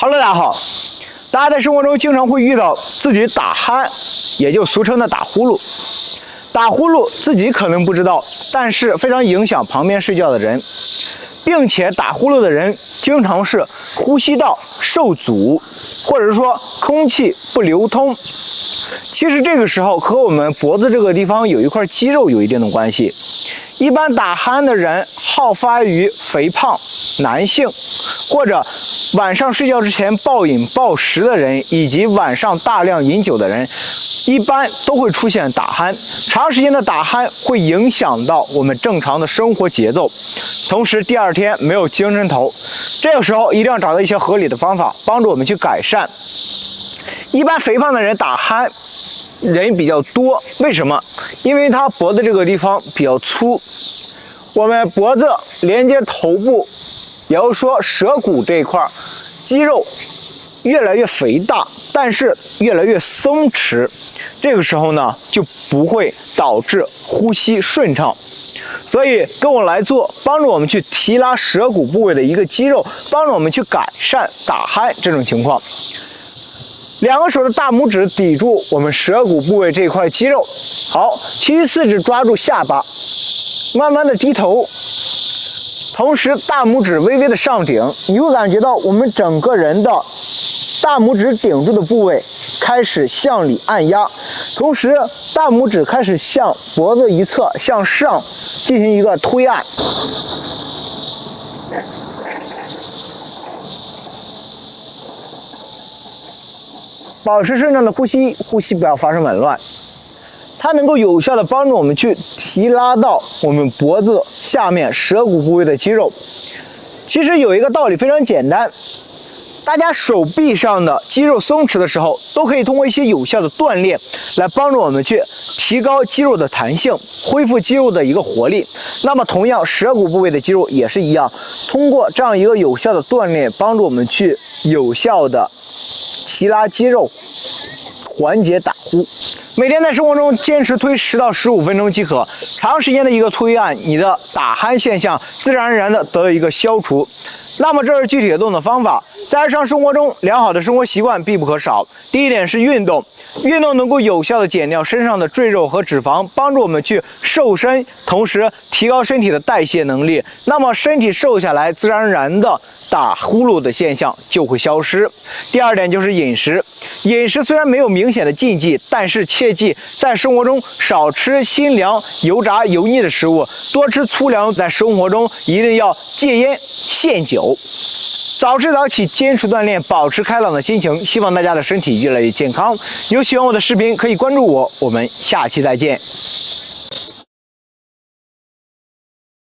Hello， 大家好。大家在生活中经常会遇到自己打鼾，也就俗称的打呼噜。打呼噜自己可能不知道，但是非常影响旁边睡觉的人，并且打呼噜的人经常是呼吸道受阻，或者说空气不流通。其实这个时候和我们脖子这个地方有一块肌肉有一定的关系。一般打鼾的人好发于肥胖男性，或者晚上睡觉之前暴饮暴食的人，以及晚上大量饮酒的人，一般都会出现打鼾。长时间的打鼾会影响到我们正常的生活节奏，同时第二天没有精神头。这个时候一定要找到一些合理的方法，帮助我们去改善。一般肥胖的人打鼾人比较多，为什么？因为他脖子这个地方比较粗，我们脖子连接头部，也就是说舌骨这一块肌肉越来越肥大，但是越来越松弛，这个时候呢就不会导致呼吸顺畅。所以跟我来做，帮助我们去提拉舌骨部位的一个肌肉，帮助我们去改善打鼾这种情况。两个手的大拇指抵住我们舌骨部位这块肌肉，好，其余四指抓住下巴，慢慢的低头，同时大拇指微微的上顶，你会感觉到我们整个人的大拇指顶住的部位开始向里按压，同时大拇指开始向脖子一侧向上进行一个推按。保持顺畅的呼吸，呼吸不要发生紊乱，它能够有效的帮助我们去提拉到我们脖子下面舌骨部位的肌肉。其实有一个道理非常简单，大家手臂上的肌肉松弛的时候，都可以通过一些有效的锻炼来帮助我们去提高肌肉的弹性，恢复肌肉的一个活力。那么同样，舌骨部位的肌肉也是一样，通过这样一个有效的锻炼，帮助我们去有效的提拉肌肉，缓解打呼。每天在生活中坚持推10到15分钟即可，长时间的一个推按，你的打鼾现象自然而然的得到一个消除。那么这是具体的动作方法，在日常生活中良好的生活习惯必不可少。第一点是运动，运动能够有效的减掉身上的赘肉和脂肪，帮助我们去瘦身，同时提高身体的代谢能力。那么身体瘦下来，自然而然的打呼噜的现象就会消失。第二点就是饮食，饮食虽然没有明显的禁忌，但是切记在生活中少吃辛凉、油炸、油腻的食物，多吃粗粮。在生活中一定要戒烟限酒，早睡早起，坚持锻炼，保持开朗的心情。希望大家的身体越来越健康。有喜欢我的视频可以关注我，我们下期再见。